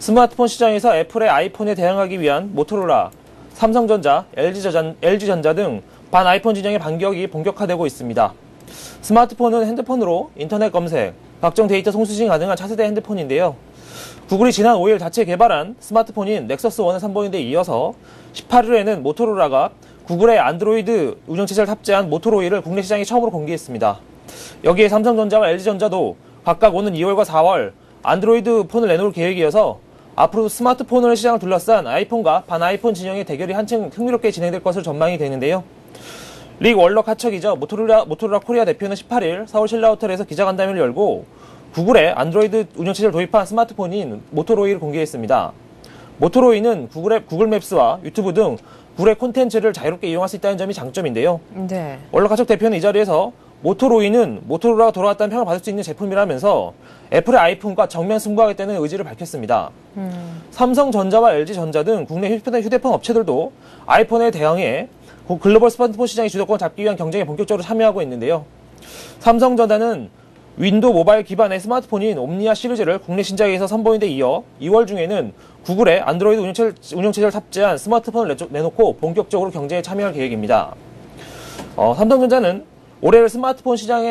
스마트폰 시장에서 애플의 아이폰에 대항하기 위한 모토로라, 삼성전자, LG전자 등 반 아이폰 진영의 반격이 본격화되고 있습니다. 스마트폰은 핸드폰으로 인터넷 검색, 각종 데이터 송수신 가능한 차세대 핸드폰인데요. 구글이 지난 5일 자체 개발한 스마트폰인 넥서스 1을 선보인 데 이어서 18일에는 모토로라가 구글의 안드로이드 운영체제를 탑재한 모토로이를 국내 시장에 처음으로 공개했습니다. 여기에 삼성전자와 LG전자도 각각 오는 2월과 4월 안드로이드 폰을 내놓을 계획이어서 앞으로 스마트폰을 시장을 둘러싼 아이폰과 반 아이폰 진영의 대결이 한층 흥미롭게 진행될 것으로 전망이 되는데요. 릭 월럭 하척이죠. 모토로라 코리아 대표는 18일 서울 신라호텔에서 기자간담회를 열고 구글의 안드로이드 운영체제를 도입한 스마트폰인 모토로이를 공개했습니다. 모토로이는 구글 맵스와 유튜브 등 구글의 콘텐츠를 자유롭게 이용할 수 있다는 점이 장점인데요. 네. 월럭 하척 대표는 이 자리에서 모토로이는 모토로라가 돌아왔다는 평을 받을 수 있는 제품이라면서 애플의 아이폰과 정면 승부하겠다는 의지를 밝혔습니다. 삼성전자와 LG전자 등 국내 휴대폰 업체들도 아이폰에 대항해 글로벌 스마트폰 시장의 주도권을 잡기 위한 경쟁에 본격적으로 참여하고 있는데요. 삼성전자는 윈도우 모바일 기반의 스마트폰인 옴니아 시리즈를 국내 신작에서 선보인 데 이어 2월 중에는 구글의 안드로이드 운영체제를 탑재한 스마트폰을 내놓고 본격적으로 경쟁에 참여할 계획입니다. 삼성전자는 올해를 스마트폰 시장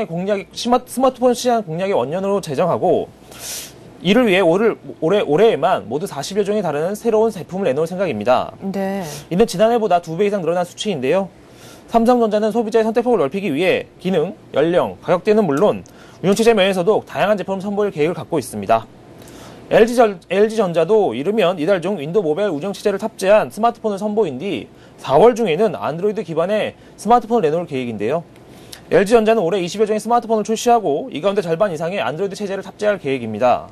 공략의 원년으로 제정하고 이를 위해 올해에만 모두 40여 종에 달하는 새로운 제품을 내놓을 생각입니다. 네. 이는 지난해보다 2배 이상 늘어난 수치인데요. 삼성전자는 소비자의 선택폭을 넓히기 위해 기능, 연령, 가격대는 물론 운영체제 면에서도 다양한 제품을 선보일 계획을 갖고 있습니다. LG전자도 이르면 이달 중 윈도우 모바일 운영체제를 탑재한 스마트폰을 선보인 뒤 4월 중에는 안드로이드 기반의 스마트폰을 내놓을 계획인데요. LG전자는 올해 20여 종의 스마트폰을 출시하고 이 가운데 절반 이상의 안드로이드 체제를 탑재할 계획입니다.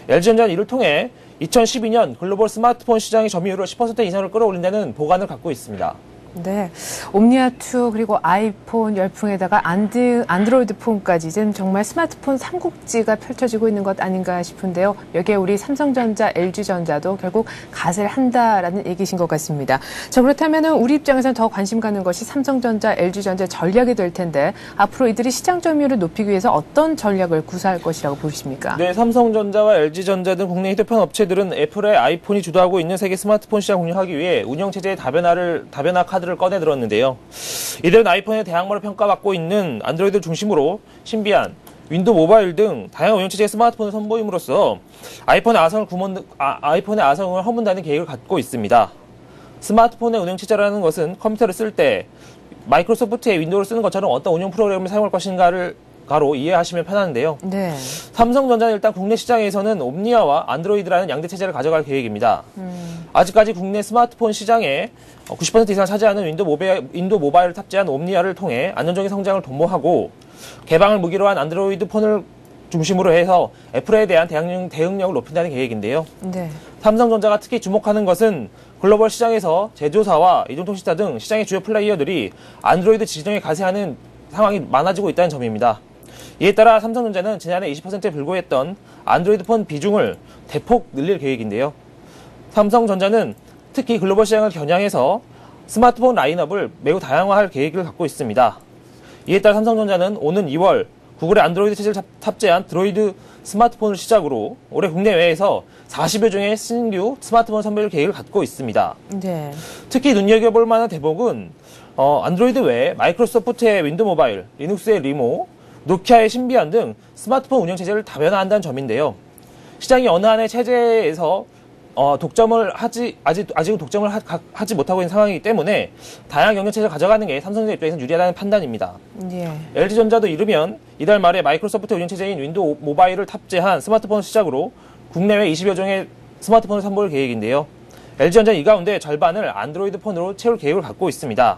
LG전자는 이를 통해 2012년 글로벌 스마트폰 시장의 점유율을 10% 이상으로 끌어올린다는 보관을 갖고 있습니다. 네, 옴니아2 그리고 아이폰 열풍에다가 안드로이드 폰까지 이제는 정말 스마트폰 삼국지가 펼쳐지고 있는 것 아닌가 싶은데요. 여기에 우리 삼성전자, LG전자도 결국 갓을 한다라는 얘기신 것 같습니다. 자, 그렇다면 우리 입장에서는 더 관심 가는 것이 삼성전자, LG전자 전략이 될 텐데 앞으로 이들이 시장 점유율을 높이기 위해서 어떤 전략을 구사할 것이라고 보십니까? 네, 삼성전자와 LG전자 등 국내 휴대폰 업체들은 애플의 아이폰이 주도하고 있는 세계 스마트폰 시장 공략하기 위해 운영체제의 다변화 카드를 꺼내 들었는데요. 이들은 아이폰의 대항마로 평가받고 있는 안드로이드를 중심으로 신비한 윈도우 모바일 등 다양한 운영체제의 스마트폰을 선보임으로써 아이폰의 아성을 허문다는 계획을 갖고 있습니다. 스마트폰의 운영체제라는 것은 컴퓨터를 쓸 때 마이크로소프트의 윈도우를 쓰는 것처럼 어떤 운영 프로그램을 사용할 것인가를 가로 이해하시면 편한데요. 네. 삼성전자는 일단 국내 시장에서는 옴니아와 안드로이드라는 양대 체제를 가져갈 계획입니다. 아직까지 국내 스마트폰 시장에 90% 이상을 차지하는 윈도우 모바일을 탑재한 옴니아를 통해 안정적인 성장을 도모하고 개방을 무기로 한 안드로이드 폰을 중심으로 해서 애플에 대한 대응력을 높인다는 계획인데요. 네. 삼성전자가 특히 주목하는 것은 글로벌 시장에서 제조사와 이동통신사 등 시장의 주요 플레이어들이 안드로이드 지정에 가세하는 상황이 많아지고 있다는 점입니다. 이에 따라 삼성전자는 지난해 20%에 불과했던 안드로이드 폰 비중을 대폭 늘릴 계획인데요. 삼성전자는 특히 글로벌 시장을 겨냥해서 스마트폰 라인업을 매우 다양화할 계획을 갖고 있습니다. 이에 따라 삼성전자는 오는 2월 구글의 안드로이드 체제를 탑재한 드로이드 스마트폰을 시작으로 올해 국내외에서 40여 종의 신규 스마트폰 선보일 계획을 갖고 있습니다. 네. 특히 눈여겨볼 만한 대목은 안드로이드 외에 마이크로소프트의 윈도우 모바일, 리눅스의 리모, 노키아의 신비안 등 스마트폰 운영 체제를 다변화한다는 점인데요. 시장이 어느 한의 체제에서 아직은 독점을 하지 못하고 있는 상황이기 때문에 다양한 경영 체제를 가져가는 게 삼성전자 입장에서는 유리하다는 판단입니다. 예. LG전자도 이르면 이달 말에 마이크로소프트 운영 체제인 윈도우 모바일을 탑재한 스마트폰을 시작으로 국내외 20여 종의 스마트폰을 선보일 계획인데요. LG전자는 이 가운데 절반을 안드로이드 폰으로 채울 계획을 갖고 있습니다.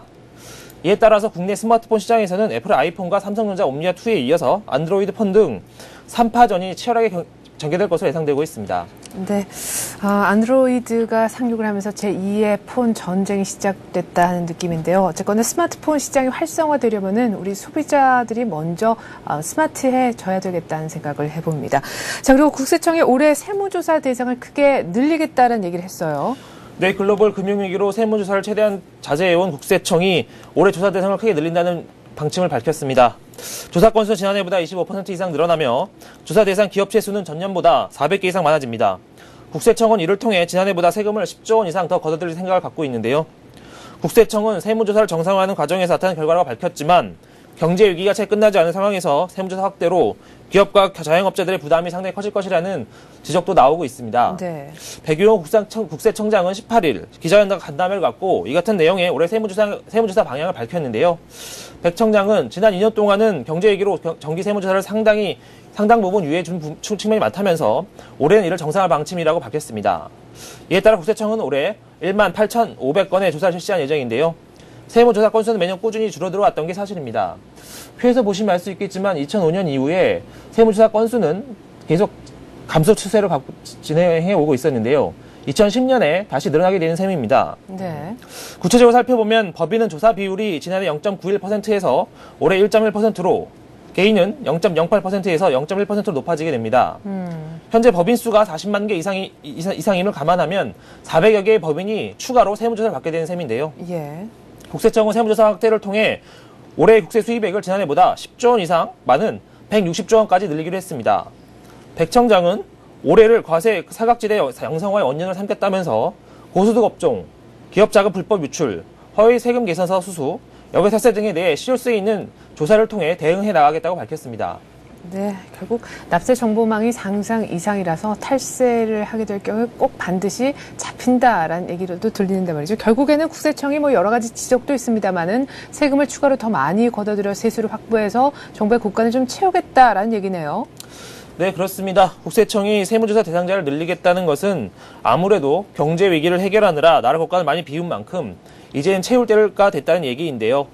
이에 따라서 국내 스마트폰 시장에서는 애플 아이폰과 삼성전자 옴니아2에 이어서 안드로이드 폰 등 3파전이 치열하게 전개될 것으로 예상되고 있습니다. 네. 안드로이드가 상륙을 하면서 제2의 폰 전쟁이 시작됐다 하는 느낌인데요. 어쨌거나 스마트폰 시장이 활성화되려면은 우리 소비자들이 먼저 스마트해져야 되겠다는 생각을 해봅니다. 자, 그리고 국세청이 올해 세무조사 대상을 크게 늘리겠다는 얘기를 했어요. 네, 글로벌 금융위기로 세무조사를 최대한 자제해온 국세청이 올해 조사 대상을 크게 늘린다는 방침을 밝혔습니다. 조사 건수는 지난해보다 25% 이상 늘어나며 조사 대상 기업체 수는 전년보다 400개 이상 많아집니다. 국세청은 이를 통해 지난해보다 세금을 10조 원 이상 더 걷어들일 생각을 갖고 있는데요. 국세청은 세무조사를 정상화하는 과정에서 나타난 결과라고 밝혔지만 경제 위기가 채 끝나지 않은 상황에서 세무조사 확대로 기업과 자영업자들의 부담이 상당히 커질 것이라는 지적도 나오고 있습니다. 네. 백유호 국세청장은 18일 기자간담회를 갖고 이 같은 내용의 올해 세무조사 방향을 밝혔는데요. 백 청장은 지난 2년 동안은 경제 위기로 정기 세무조사를 상당 부분 유예해 준 측면이 많다면서 올해는 이를 정상화 방침이라고 밝혔습니다. 이에 따라 국세청은 올해 1만 8,500건의 조사를 실시한 예정인데요. 세무조사 건수는 매년 꾸준히 줄어들어 왔던 게 사실입니다. 표에서 보시면 알 수 있겠지만 2005년 이후에 세무조사 건수는 계속 감소 추세를 진행해 오고 있었는데요. 2010년에 다시 늘어나게 되는 셈입니다. 네. 구체적으로 살펴보면 법인은 조사 비율이 지난해 0.91%에서 올해 1.1%로 개인은 0.08%에서 0.1%로 높아지게 됩니다. 현재 법인 수가 40만 개 이상임을 감안하면 400여 개의 법인이 추가로 세무조사를 받게 되는 셈인데요. 예. 국세청은 세무조사 확대를 통해 올해 국세 수입액을 지난해보다 10조 원 이상 많은 160조 원까지 늘리기로 했습니다. 백 청장은 올해를 과세 사각지대 양성화의 원년을 삼겠다면서 고소득 업종, 기업 자금 불법 유출, 허위 세금 계산서 수수, 역외탈세 등에 대해 실효성이 있는 조사를 통해 대응해 나가겠다고 밝혔습니다. 네, 결국 납세 정보망이 상상 이상이라서 탈세를 하게 될 경우에 꼭 반드시 잡힌다라는 얘기로도 들리는데 말이죠. 결국에는 국세청이 여러 가지 지적도 있습니다만은 세금을 추가로 더 많이 걷어들여 세수를 확보해서 정부의 국간을 좀 채우겠다라는 얘기네요. 네, 그렇습니다. 국세청이 세무조사 대상자를 늘리겠다는 것은 아무래도 경제 위기를 해결하느라 나라 국간을 많이 비운 만큼 이제는 채울 때가 됐다는 얘기인데요.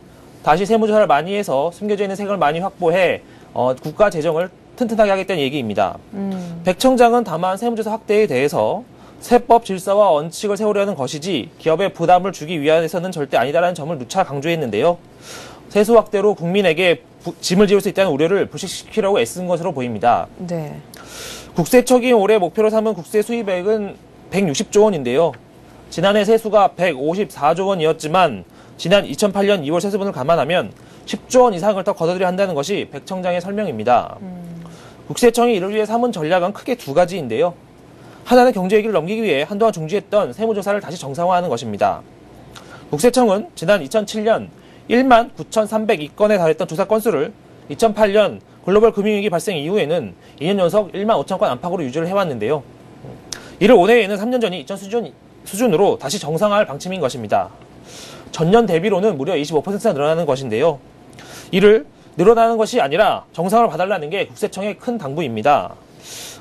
다시 세무조사를 많이 해서 숨겨져 있는 세금을 많이 확보해 국가 재정을 튼튼하게 하겠다는 얘기입니다. 백 청장은 다만 세무조사 확대에 대해서 세법 질서와 원칙을 세우려는 것이지 기업에 부담을 주기 위해서는 절대 아니다라는 점을 누차 강조했는데요. 세수 확대로 국민에게 짐을 지을 수 있다는 우려를 불식시키려고 애쓴 것으로 보입니다. 네. 국세청이 올해 목표로 삼은 국세 수입액은 160조 원인데요. 지난해 세수가 154조 원이었지만 지난 2008년 2월 세수분을 감안하면 10조 원 이상을 더 걷어들여야 한다는 것이 백 청장의 설명입니다. 국세청이 이를 위해 삼은 전략은 크게 두 가지인데요. 하나는 경제 위기를 넘기기 위해 한동안 중지했던 세무조사를 다시 정상화하는 것입니다. 국세청은 지난 2007년 1만 9,302건에 달했던 조사 건수를 2008년 글로벌 금융위기 발생 이후에는 2년 연속 1만 5천 건 안팎으로 유지를 해왔는데요. 이를 올해에는 3년 전이 이전 수준으로 다시 정상화할 방침인 것입니다. 전년 대비로는 무려 25%나 늘어나는 것인데요. 이를 늘어나는 것이 아니라 정상을 봐달라는 게 국세청의 큰 당부입니다.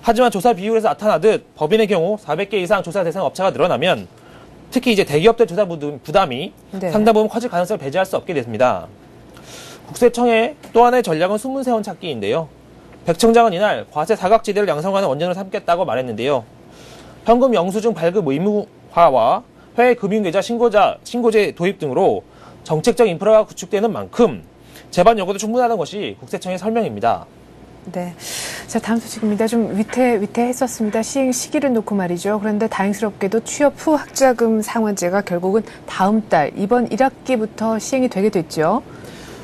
하지만 조사 비율에서 나타나듯 법인의 경우 400개 이상 조사 대상 업체가 늘어나면 특히 이제 대기업들 조사 부담이 네. 상당 부분 커질 가능성을 배제할 수 없게 됐습니다. 국세청의 또 하나의 전략은 숨은세원 찾기인데요. 백 청장은 이날 과세 사각지대를 양성하는 원전을 삼겠다고 말했는데요. 현금 영수증 발급 의무화와 해외 금융계좌 신고제 도입 등으로 정책적 인프라가 구축되는 만큼 제반 여고도 충분하다는 것이 국세청의 설명입니다. 네. 자, 다음 소식입니다. 좀 위태했었습니다. 시행 시기를 놓고 말이죠. 그런데 다행스럽게도 취업 후 학자금 상환제가 결국은 다음 달, 이번 1학기부터 시행이 되게 됐죠.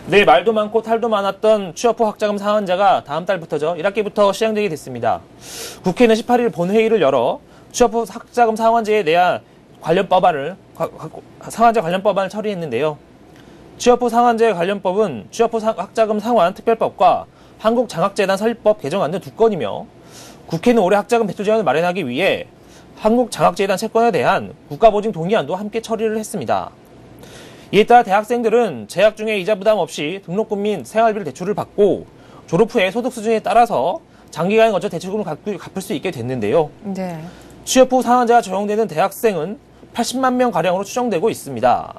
네, 말도 많고 탈도 많았던 취업 후 학자금 상환제가 다음 달부터죠. 1학기부터 시행되게 됐습니다. 국회는 18일 본회의를 열어 취업 후 학자금 상환제에 대한 상환제 관련 법안을 처리했는데요. 취업 후 상환제 관련법은 취업 후 학자금 상환 특별법과 한국장학재단 설립법 개정안 등 2건이며 국회는 올해 학자금 대출 제한을 마련하기 위해 한국장학재단 채권에 대한 국가보증 동의안도 함께 처리를 했습니다. 이에 따라 대학생들은 재학 중에 이자 부담 없이 등록금 및 생활비 대출을 받고 졸업 후에 소득 수준에 따라서 장기간에 걸쳐 대출금을 갚을 수 있게 됐는데요. 네. 취업 후 상환제가 적용되는 대학생은 80만 명 가량으로 추정되고 있습니다.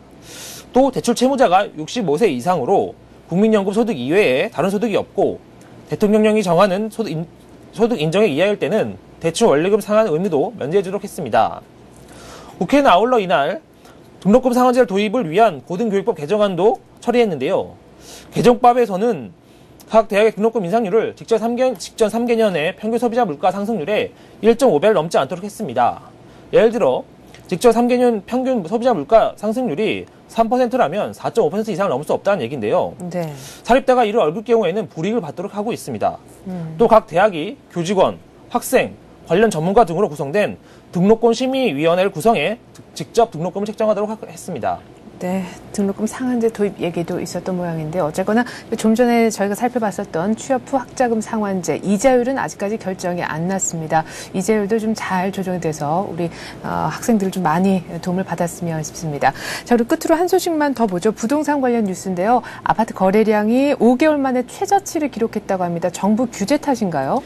또 대출 채무자가 65세 이상으로 국민연금 소득 이외에 다른 소득이 없고 대통령령이 정하는 소득 인정액 이하일 때는 대출 원리금 상환 의무도 면제해주도록 했습니다. 국회는 아울러 이날 등록금 상환제를 도입을 위한 고등교육법 개정안도 처리했는데요. 개정법에서는 각 대학의 등록금 인상률을 직전 3개년의 평균 소비자 물가 상승률에 1.5배를 넘지 않도록 했습니다. 예를 들어 직전 3개년 평균 소비자 물가 상승률이 3%라면 4.5% 이상을 넘을 수 없다는 얘기인데요. 네. 사립대가 이를 어길 경우에는 불이익을 받도록 하고 있습니다. 또 각 대학이 교직원, 학생, 관련 전문가 등으로 구성된 등록금 심의위원회를 구성해 직접 등록금을 책정하도록 했습니다. 네, 등록금 상한제 도입 얘기도 있었던 모양인데 어쨌거나 좀 전에 저희가 살펴봤었던 취업 후 학자금 상환제 이자율은 아직까지 결정이 안 났습니다. 이자율도 좀 잘 조정이 돼서 우리 학생들 좀 많이 도움을 받았으면 싶습니다. 자, 그리고 끝으로 한 소식만 더 보죠. 부동산 관련 뉴스인데요. 아파트 거래량이 5개월 만에 최저치를 기록했다고 합니다. 정부 규제 탓인가요?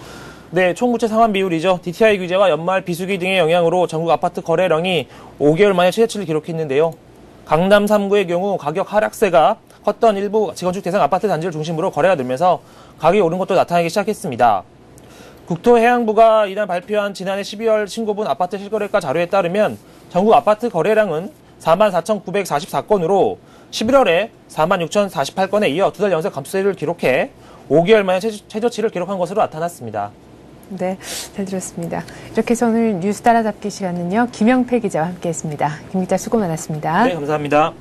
네, 총부채 상환 비율이죠. DTI 규제와 연말 비수기 등의 영향으로 전국 아파트 거래량이 5개월 만에 최저치를 기록했는데요. 강남 3구의 경우 가격 하락세가 컸던 일부 재건축 대상 아파트 단지를 중심으로 거래가 늘면서 가격이 오른 것도 나타나기 시작했습니다. 국토해양부가 이날 발표한 지난해 12월 신고분 아파트 실거래가 자료에 따르면 전국 아파트 거래량은 44,944건으로 11월에 46,048건에 이어 두 달 연속 감소세를 기록해 5개월 만에 최저치를 기록한 것으로 나타났습니다. 네, 잘 들었습니다. 이렇게 해서 오늘 뉴스 따라잡기 시간은요. 김영패 기자와 함께했습니다. 김 기자 수고 많았습니다. 네, 감사합니다.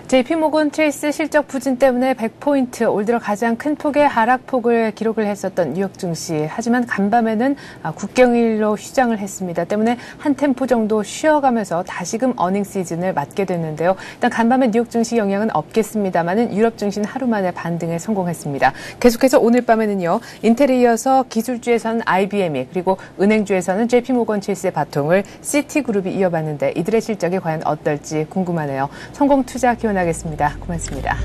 JP모건 체이스 실적 부진 때문에 100포인트 올 들어 가장 큰 폭의 하락폭을 기록을 했었던 뉴욕 증시. 하지만 간밤에는 국경일로 휴장을 했습니다. 때문에 한 템포 정도 쉬어가면서 다시금 어닝 시즌을 맞게 됐는데요. 일단 간밤에 뉴욕 증시 영향은 없겠습니다만은 유럽 증시는 하루 만에 반등에 성공했습니다. 계속해서 오늘 밤에는요. 인텔에 이어서 기술주에서는 IBM이 그리고 은행주에서는 JP모건 체이스의 바통을 시티그룹이 이어봤는데 이들의 실적이 과연 어떨지 궁금하네요. 성공투자 기원하겠습니다. 고맙습니다.